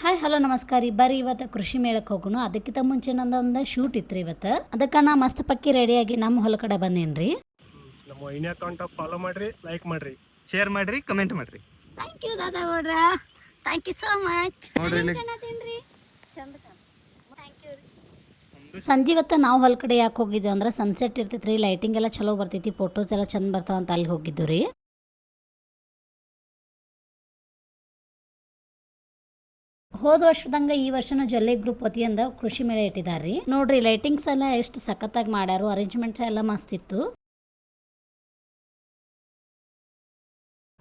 Hi hello ನಮಸ್ಕಾರ ರೀ. ಬರ್ರಿ ಇವತ್ತು ಕೃಷಿ ಮೇಳಕ್ಕೆ ಹೋಗೋಣ. ಅದಕ್ಕಿಂತ ಮುಂಚೆ ನಂದೊಂದು ಶೂಟ್ ಇತ್ತು ಇವತ್ತು. ಅದಕ್ಕೆ ನಾ ಮಸ್ತ್ ಪಕ್ಕಿ ರೆಡಿಯಾಗಿ ನಮ್ಮ ಹೊಲ ಕಡೆ ಬಂದೇನ್ರಿ. ನಮ್ಮ ಐನಿ ಅಕೌಂಟ್ ಫಾಲೋ ಮಾಡ್ರಿ, ಲೈಕ್ ಮಾಡ್ರಿ, ಶೇರ್ ಮಾಡ್ರಿ, ಕಮೆಂಟ್ ಮಾಡ್ರಿ. ಥ್ಯಾಂಕ್ ಯು ದಾದಾ ನೋಡ್ರ, ಥ್ಯಾಂಕ್ ಯು ಸೋ ಮಚ್. ನೋಡ್ರಿ ಇಲ್ಲಿ ಸಂಜೆ ಇವತ್ತು ನಾವು ಹೊಲ ಕಡೆ ಯಾಕೆ ಹೋಗಿದ್ವಿ ಅಂದ್ರೆ ಸನ್ಸೆಟ್ ಇರ್ತೈತ್ರಿ, ಲೈಟಿಂಗ್ ಎಲ್ಲ ಚಲೋ ಬರ್ತೈತಿ, ಫೋಟೋಸ್ ಎಲ್ಲ ಚಂದ ಬರ್ತಾವ ಅಂತ ಅಲ್ಲಿ ಹೋಗಿದ್ದು ರೀ. ಹೋದ ವರ್ಷದಂಗ ಈ ವರ್ಷನೂ ಜೊಲ್ಲೆ ಗ್ರೂಪ್ ವತಿಯಿಂದ ಕೃಷಿ ಮೇಳ ಇಟ್ಟಿದಾರ್ರಿ. ನೋಡ್ರಿ ಲೈಟಿಂಗ್ಸ್ ಎಲ್ಲ ಎಷ್ಟು ಸಖತ್ತಾಗಿ ಮಾಡ್ಯಾರು, ಅರೇಂಜ್ಮೆಂಟ್ಸ್ ಎಲ್ಲ ಮಸ್ತ್ ಇತ್ತು.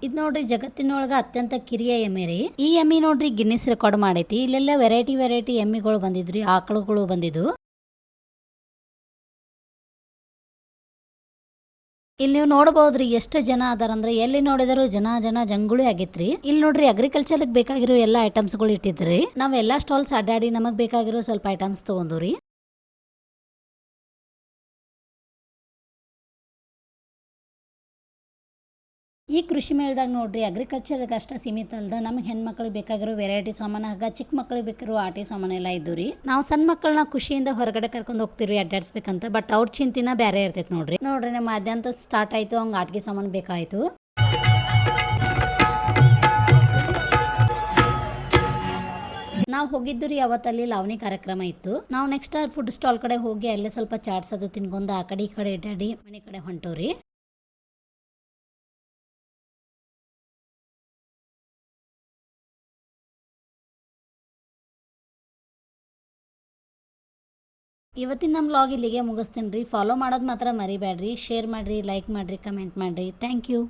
ಇದು ನೋಡ್ರಿ ಜಗತ್ತಿನೊಳಗ ಅತ್ಯಂತ ಕಿರಿಯ ಎಮ್ಮೆ ರೀ. ಈ ಎಮ್ಮಿ ನೋಡ್ರಿ ಗಿನ್ನಿಸ್ ರೆಕಾರ್ಡ್ ಮಾಡೈತಿ. ಇಲ್ಲೆಲ್ಲ ವೆರೈಟಿ ಎಮ್ಮಿಗಳು ಬಂದಿದ್ರಿ, ಆಕಳುಗಳು ಬಂದಿದ್ದು. ಇಲ್ಲಿ ನೀವು ನೋಡಬಹುದ್ರಿ ಎಷ್ಟು ಜನ ಅದಾರಂದ್ರೆ ಎಲ್ಲಿ ನೋಡಿದ್ರು ಜನ ಜಂಗುಳಿ ಆಗೈತ್ರಿ. ಇಲ್ಲಿ ನೋಡ್ರಿ ಅಗ್ರಿಕಲ್ಚರ್ ಬೇಕಾಗಿರೋ ಎಲ್ಲಾ ಐಟಮ್ಸ್ ಗಳು ಇಟ್ಟಿದ್ರಿ. ನಾವ್ ಎಲ್ಲಾ ಸ್ಟಾಲ್ಸ್ ಅಡ್ಡಾಡಿ ನಮಗ್ ಬೇಕಾಗಿರೋ ಸ್ವಲ್ಪ ಐಟಮ್ಸ್ ತಗೊಂಡ್ರಿ. ಈ ಕೃಷಿ ಮೇಳದಾಗ ನೋಡ್ರಿ ಅಗ್ರಿಕಲ್ಚರ್ಗೆ ಅಷ್ಟ ಸೀಮಿತ ಅಲ್ದ ನಮ್ಗೆ ಹೆಣ್ಮಕ್ಳಿಗೆ ಬೇಕಾಗಿರೋ ವೆರೈಟಿ ಸಾಮಾನು ಆಗ ಚಿಕ್ಕ ಮಕ್ಳಿಗೆ ಬೇಕಿರೋ ಆಟಿ ಸಾಮಾನು ಎಲ್ಲ ಇದ್ದು ರೀ. ನಾವು ಸಣ್ಣ ಮಕ್ಕಳನ್ನ ಖುಷಿಯಿಂದ ಹೊರಗಡೆ ಕರ್ಕೊಂಡು ಹೋಗ್ತಿರಿ ಅಡ್ಡಾಡ್ಸ್ಬೇಕಂತ. ಬಟ್ ಅವ್ರ ಚಿಂತಿನ ಬೇರೆ ಇರ್ತೈತಿ ನೋಡ್ರಿ. ನಮ್ಮ ಮಧ್ಯಾಹ್ನ ಸ್ಟಾರ್ಟ್ ಆಯ್ತು, ಹಂಗ ಆಟಿಕೆ ಸಾಮಾನು ಬೇಕಾಯ್ತು. ನಾವು ಹೋಗಿದ್ದು ರೀ ಅವತ್ತಲ್ಲಿ ಲಾವಣಿ ಕಾರ್ಯಕ್ರಮ ಇತ್ತು. ನಾವು ನೆಕ್ಸ್ಟ್ ಫುಡ್ ಸ್ಟಾಲ್ ಕಡೆ ಹೋಗಿ ಅಲ್ಲೇ ಸ್ವಲ್ಪ ಚಾಟ್ಸ್ ಅದು ತಿನ್ಕೊಂಡ ಆ ಕಡೆ ಈ ಕಡೆ ಅಡ್ಡಾಡಿ ಮನೆ ಕಡೆ ಹೊಂಟೋರಿ. ಇವತ್ತಿನ ನಮ್ಮ ವ್ಲಾಗ್ ಇಲ್ಲಿಗೆ ಮುಗಿಸ್ತೀನಿ ರೀ. ಫಾಲೋ ಮಾಡೋದು ಮಾತ್ರ ಮರಿಬೇಡ್ರಿ. ಶೇರ್ ಮಾಡಿರಿ, ಲೈಕ್ ಮಾಡಿರಿ, ಕಮೆಂಟ್ ಮಾಡಿರಿ. Thank you.